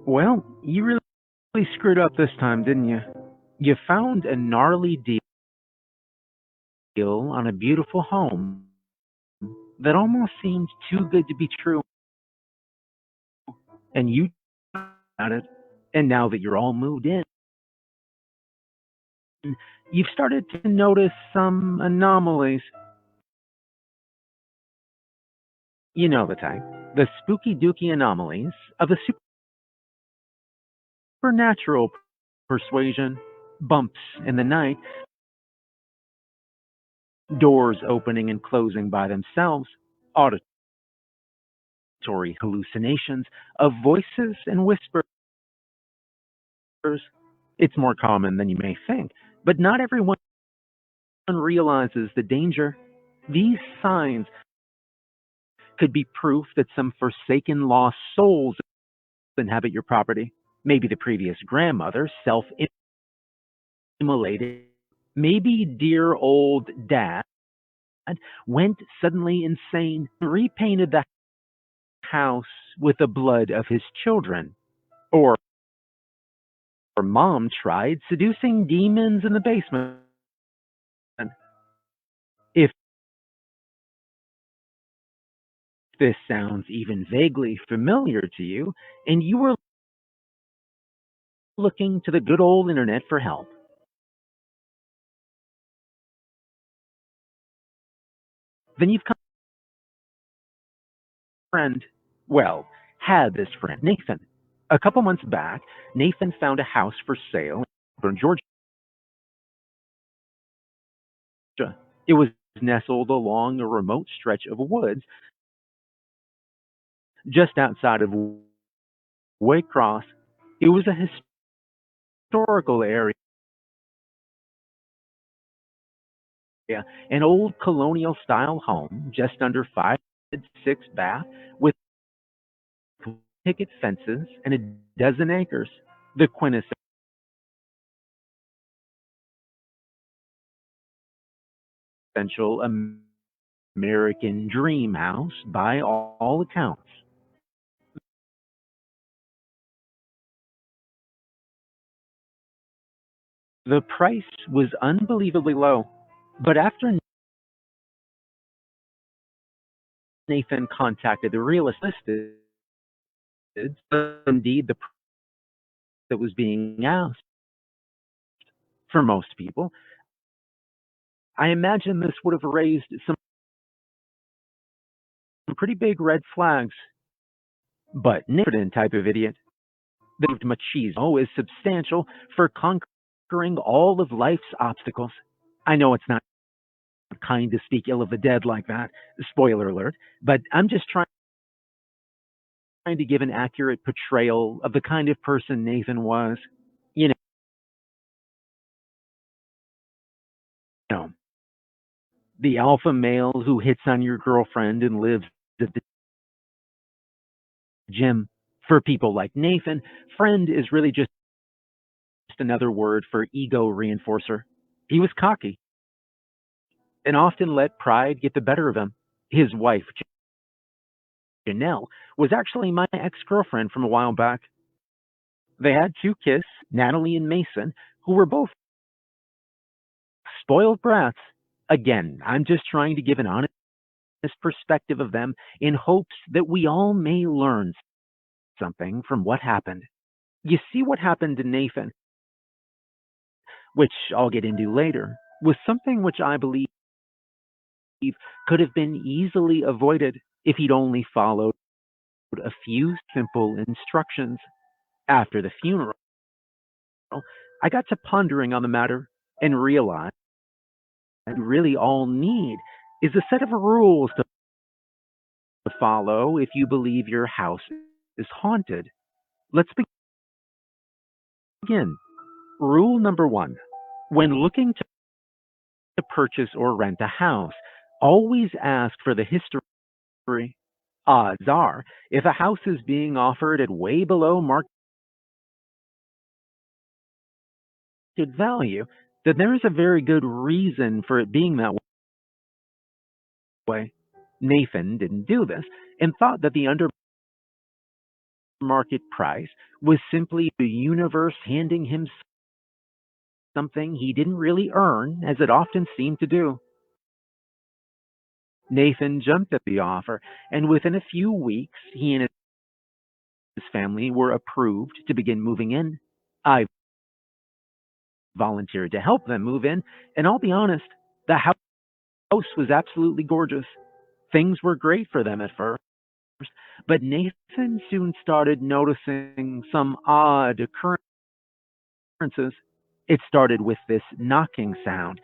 Well, you really screwed up this time, didn't you? You found a gnarly deal on a beautiful home that almost seemed too good to be true, and you got it. And now that you're all moved in, you've started to notice some anomalies. You know the type. The spooky dooky anomalies of a supernatural persuasion, bumps in the night, doors opening and closing by themselves, auditory hallucinations of voices and whispers. It's more common than you may think, but not everyone realizes the danger. These signs could be proof that some forsaken lost souls inhabit your property. Maybe the previous grandmother self immolated. Maybe dear old dad went suddenly insane, repainted the house with the blood of his children. Or mom tried seducing demons in the basement. If this sounds even vaguely familiar to you, and you were looking to the good old internet for help, then you've come to a friend. Well, had this friend, Nathan. A couple months back, Nathan found a house for sale in Georgia. It was nestled along a remote stretch of woods just outside of Waycross. It was a historical area, an old colonial style home, just under 5, 6 bath, with picket fences and a dozen acres. The quintessential American dream house by all accounts. The price was unbelievably low, but after Nathan contacted the real estate, indeed the price that was being asked for most people, I imagine this would have raised some pretty big red flags. But Nathan, type of idiot, the machismo is substantial for conquering all of life's obstacles. I know it's not kind to speak ill of the dead like that, spoiler alert, but I'm just trying to give an accurate portrayal of the kind of person Nathan was. You know, the alpha male who hits on your girlfriend and lives at the gym. For people like Nathan, friend is really just another word for ego reinforcer. He was cocky and often let pride get the better of him. His wife, Janelle, was actually my ex girlfriend from a while back. They had 2 kids, Natalie and Mason, who were both spoiled brats. Again, I'm just trying to give an honest perspective of them in hopes that we all may learn something from what happened. You see, what happened to Nathan, which I'll get into later, was something which I believe could have been easily avoided if he'd only followed a few simple instructions. After the funeral, I got to pondering on the matter and realized you really all need is a set of rules to follow if you believe your house is haunted. Let's begin. Rule number one: when looking to purchase or rent a house, always ask for the history. Odds are, if a house is being offered at way below market value, then there is a very good reason for it being that way. Nathan didn't do this and thought that the market price was simply the universe handing him something he didn't really earn, as it often seemed to do. Nathan jumped at the offer, and within a few weeks, he and his family were approved to begin moving in. I volunteered to help them move in, and I'll be honest, the house was absolutely gorgeous. Things were great for them at first, but Nathan soon started noticing some odd occurrences. It started with this knocking sound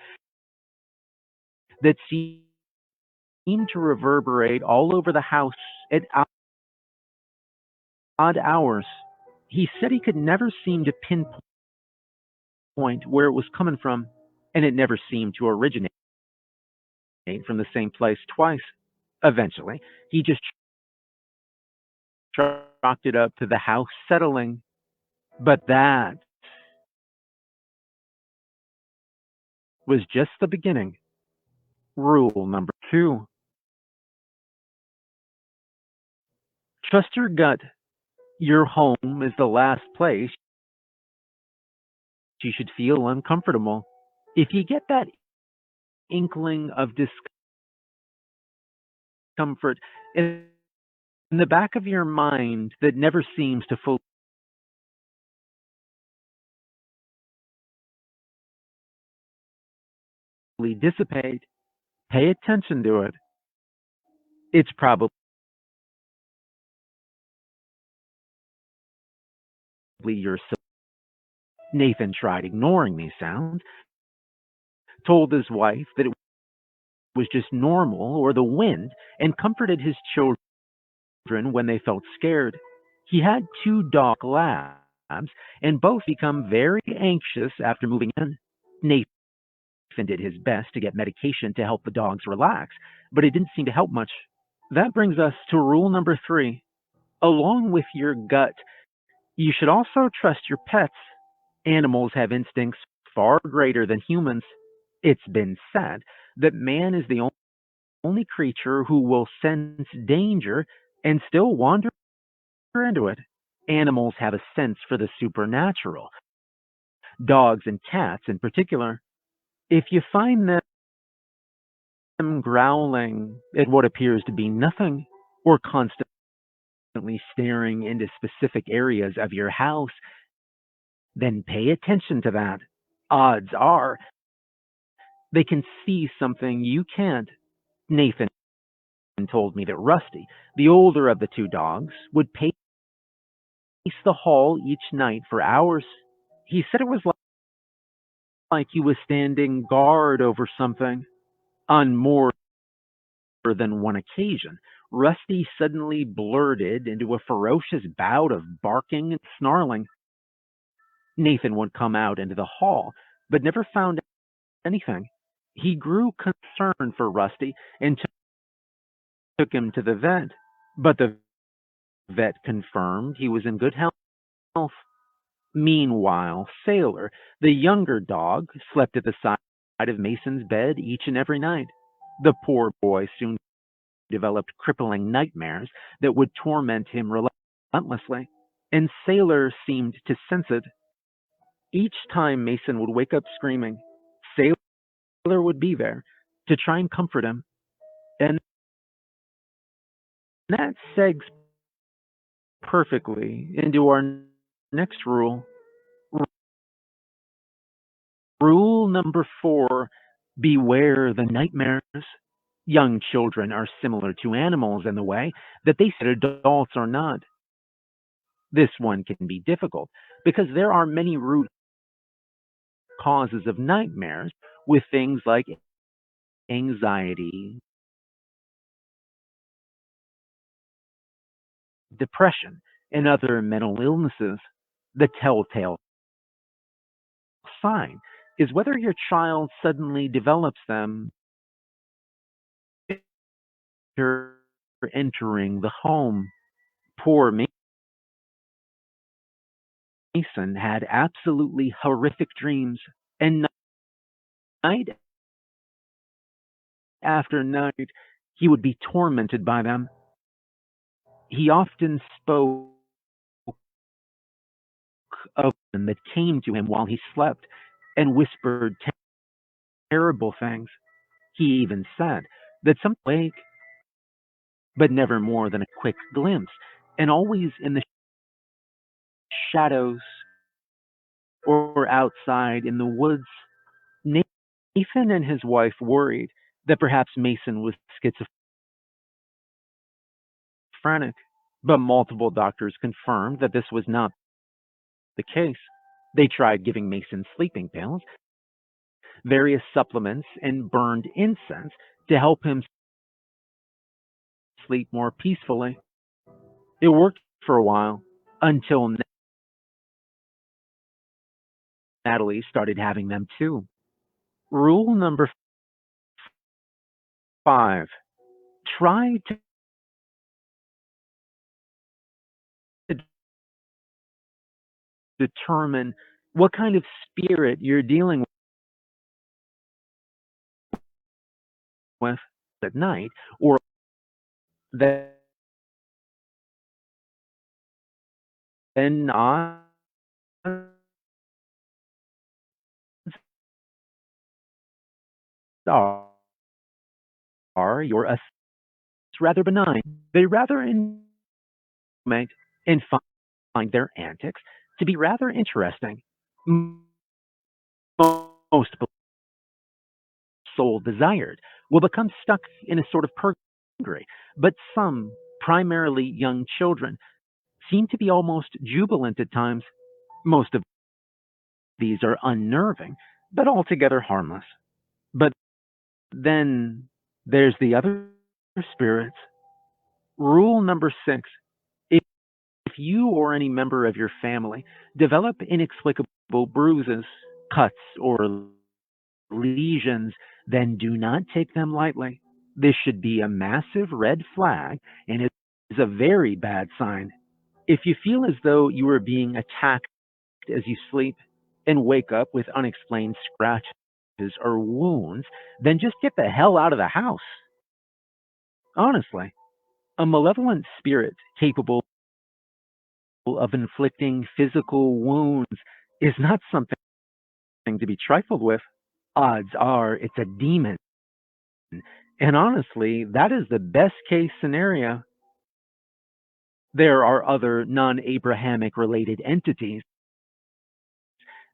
that seemed to reverberate all over the house at odd hours. He said he could never seem to pinpoint where it was coming from, and it never seemed to originate from the same place twice. Eventually, he just chalked it up to the house settling. But that was just the beginning. Rule number two: trust your gut. Your home is the last place you should feel uncomfortable. If you get that inkling of discomfort in the back of your mind that never seems to fully dissipate, pay attention to it. It's probably your. Nathan tried ignoring these sounds, told his wife that it was just normal or the wind, and comforted his children when they felt scared. He had two dog labs, and both become very anxious after moving in. Nathan did his best to get medication to help the dogs relax, but it didn't seem to help much. That brings us to rule number three. Along with your gut, you should also trust your pets. Animals have instincts far greater than humans. It's been said that man is the only creature who will sense danger and still wander into it. Animals have a sense for the supernatural, dogs and cats in particular. If you find them growling at what appears to be nothing, or constantly staring into specific areas of your house, then pay attention to that. Odds are they can see something you can't. Nathan told me that Rusty, the older of the two dogs, would pace the hall each night for hours. He said it was like he was standing guard over something. On more than one occasion, Rusty suddenly blurted into a ferocious bout of barking and snarling. Nathan would come out into the hall, but never found anything. He grew concerned for Rusty and took him to the vet, but the vet confirmed he was in good health. Meanwhile, Sailor, the younger dog, slept at the side of Mason's bed each and every night. The poor boy soon developed crippling nightmares that would torment him relentlessly, and Sailor seemed to sense it. Each time Mason would wake up screaming, Sailor would be there to try and comfort him. And that segs perfectly into our next rule. Rule number four: beware the nightmares. Young children are similar to animals in the way that they said adults are not. This one can be difficult because there are many root causes of nightmares with things like anxiety, depression, and other mental illnesses. The telltale sign is whether your child suddenly develops them after entering the home. Poor Mason had absolutely horrific dreams, and night after night he would be tormented by them. He often spoke of them that came to him while he slept and whispered terrible things. He even said that some wake, but never more than a quick glimpse, and always in the shadows or outside in the woods. Nathan and his wife worried that perhaps Mason was schizophrenic, but multiple doctors confirmed that this was not the case. They tried giving Mason sleeping pills, various supplements, and burned incense to help him sleep more peacefully. It worked for a while until Natalie started having them too. Rule number 5: try to determine what kind of spirit you're dealing with at night, or then odds are your rather benign. They rather intimate and find their antics to be rather interesting. Most soul desired will become stuck in a sort of purgatory, but some, primarily young children, seem to be almost jubilant at times. Most of these are unnerving, but altogether harmless. But then there's the other spirits. Rule number 6: if you or any member of your family develop inexplicable bruises, cuts, or lesions, then do not take them lightly. This should be a massive red flag and is a very bad sign. If you feel as though you are being attacked as you sleep and wake up with unexplained scratches or wounds, then just get the hell out of the house. Honestly, a malevolent spirit capable of inflicting physical wounds is not something to be trifled with. Odds are it's a demon. And honestly, that is the best case scenario. There are other non Abrahamic related entities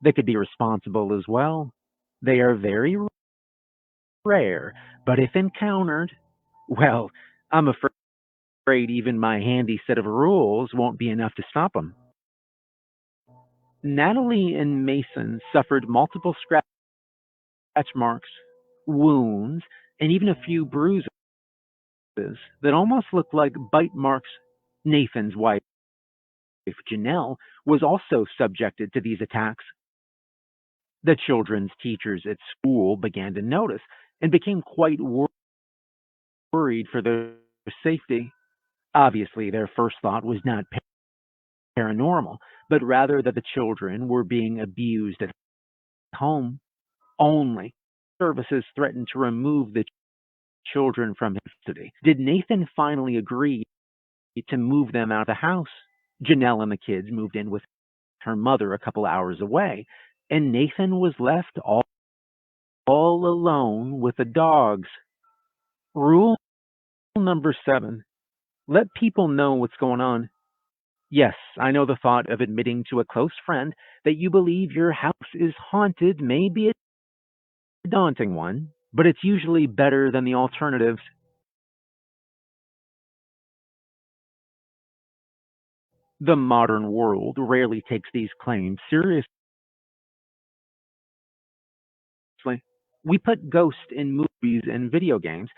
that could be responsible as well. They are very rare, but if encountered, well, I'm afraid even my handy set of rules won't be enough to stop them. Natalie and Mason suffered multiple scratch marks, wounds, and even a few bruises that almost looked like bite marks. Nathan's wife, Janelle, was also subjected to these attacks. The children's teachers at school began to notice and became quite worried for their safety. Obviously, their first thought was not paranormal, but rather that the children were being abused at home. Only services threatened to remove the children from his custody. Did Nathan finally agree to move them out of the house? Janelle and the kids moved in with her mother a couple hours away, and Nathan was left all alone with the dogs. Rule number 7: let people know what's going on. Yes, I know the thought of admitting to a close friend that you believe your house is haunted may be a daunting one, but it's usually better than the alternatives. The modern world rarely takes these claims seriously. We put ghosts in movies and video games.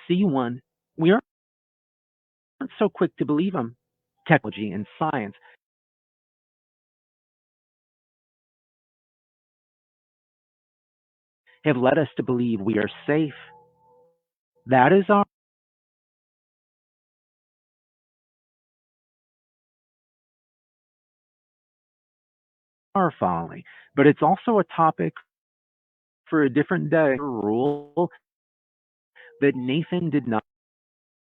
See one, we aren't so quick to believe them. Technology and science have led us to believe we are safe. That is our folly, but it's also a topic for a different day. Rule that Nathan did not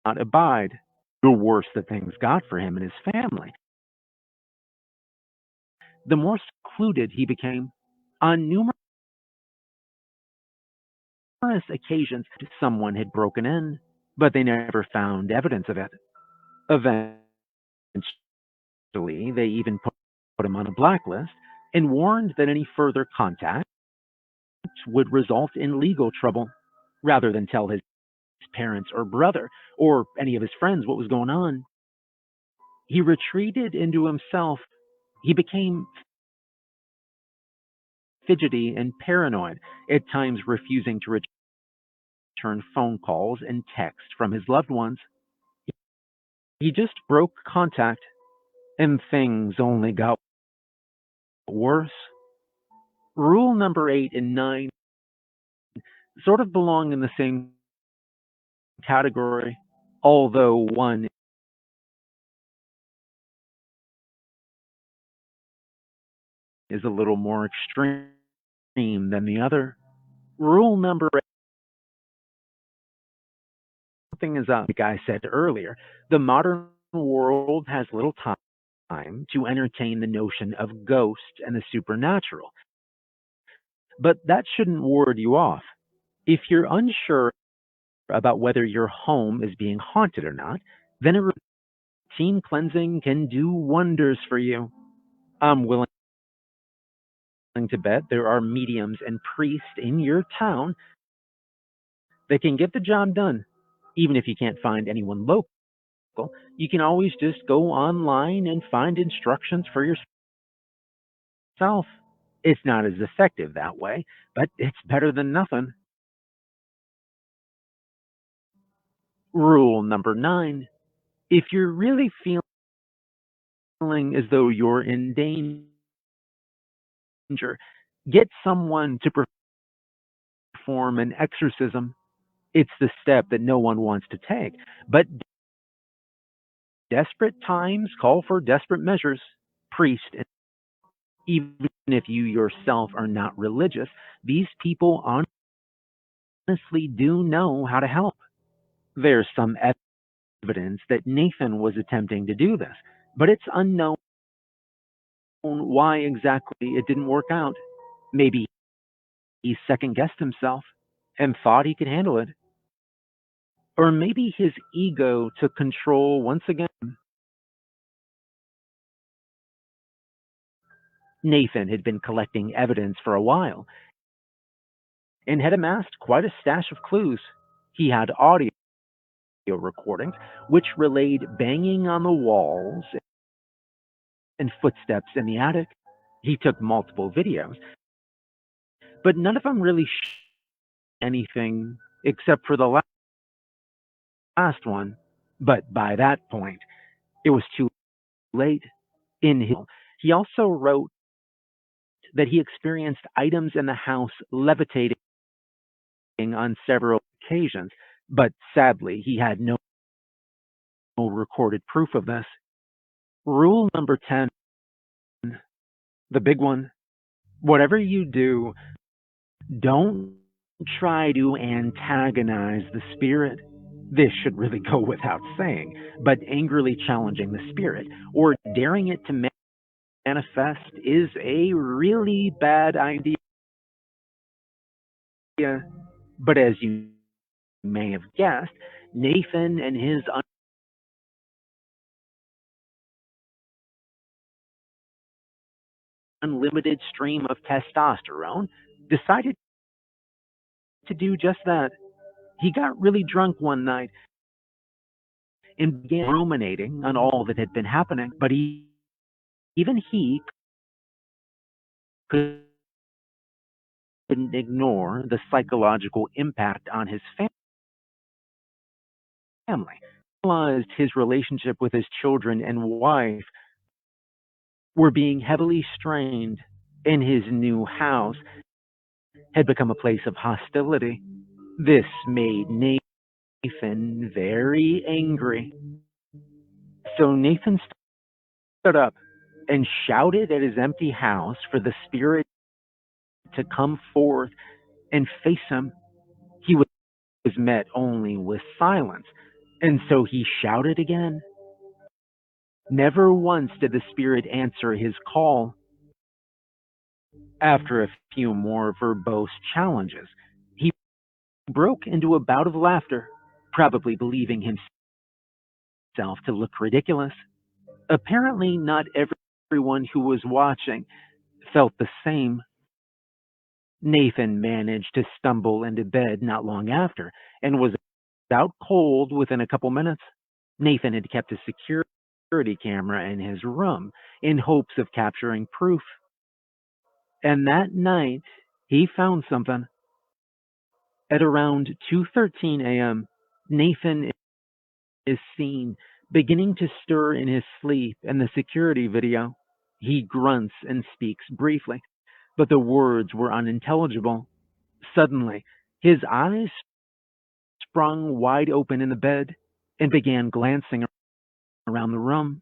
abide. The worse that things got for him and his family. the more secluded he became. On numerous occasions, someone had broken in, but they never found evidence of it. Eventually, they even put him on a blacklist and warned that any further contact would result in legal trouble. Rather than tell his parents or brother or any of his friends what was going on, he retreated into himself. He became fidgety and paranoid, at times refusing to return phone calls and texts from his loved ones. He just broke contact, and things only got worse. Rule number 8 and 9 sort of belong in the same category, although one is a little more extreme than the other. Rule number 8, something is up. Like I said earlier, the modern world has little time to entertain the notion of ghosts and the supernatural, but that shouldn't ward you off. If you're unsure about whether your home is being haunted or not, then a routine cleansing can do wonders for you. I'm willing to bet there are mediums and priests in your town that can get the job done. Even if you can't find anyone local, you can always just go online and find instructions for yourself. It's not as effective that way, but it's better than nothing. Rule number 9, if you're really feeling as though you're in danger, get someone to perform an exorcism. It's the step that no one wants to take, but desperate times call for desperate measures. Priest, even if you yourself are not religious, these people honestly do know how to help. There's some evidence that Nathan was attempting to do this, but it's unknown why exactly it didn't work out. Maybe he second guessed himself and thought he could handle it. Or maybe his ego took control once again. Nathan had been collecting evidence for a while and had amassed quite a stash of clues. He had audio recordings which relayed banging on the walls and footsteps in the attic. He took multiple videos, but none of them really anything except for the last one. But by that point, it was too late. In his, he also wrote that he experienced items in the house levitating on several occasions, but sadly, he had no recorded proof of this. Rule number 10, the big one: whatever you do, don't try to antagonize the spirit. This should really go without saying, but angrily challenging the spirit or daring it to manifest is a really bad idea. But as you may have guessed, Nathan and his unlimited stream of testosterone decided to do just that. He got really drunk one night and began ruminating on all that had been happening, but even he couldn't ignore the psychological impact on his family. He realized his relationship with his children and wife were being heavily strained, and his new house had become a place of hostility. This made Nathan very angry. So Nathan stood up and shouted at his empty house for the spirit to come forth and face him. He was met only with silence, and so he shouted again. Never once did the spirit answer his call. After a few more verbose challenges, he broke into a bout of laughter, probably believing himself to look ridiculous. Apparently, not everyone who was watching felt the same. Nathan managed to stumble into bed not long after and was out cold within a couple minutes. Nathan had kept a security camera in his room in hopes of capturing proof. And that night, he found something. At around 2:13 a.m., Nathan is seen beginning to stir in his sleep in the security video. He grunts and speaks briefly, but the words were unintelligible. Suddenly, his eyes sprung wide open in the bed and began glancing around the room.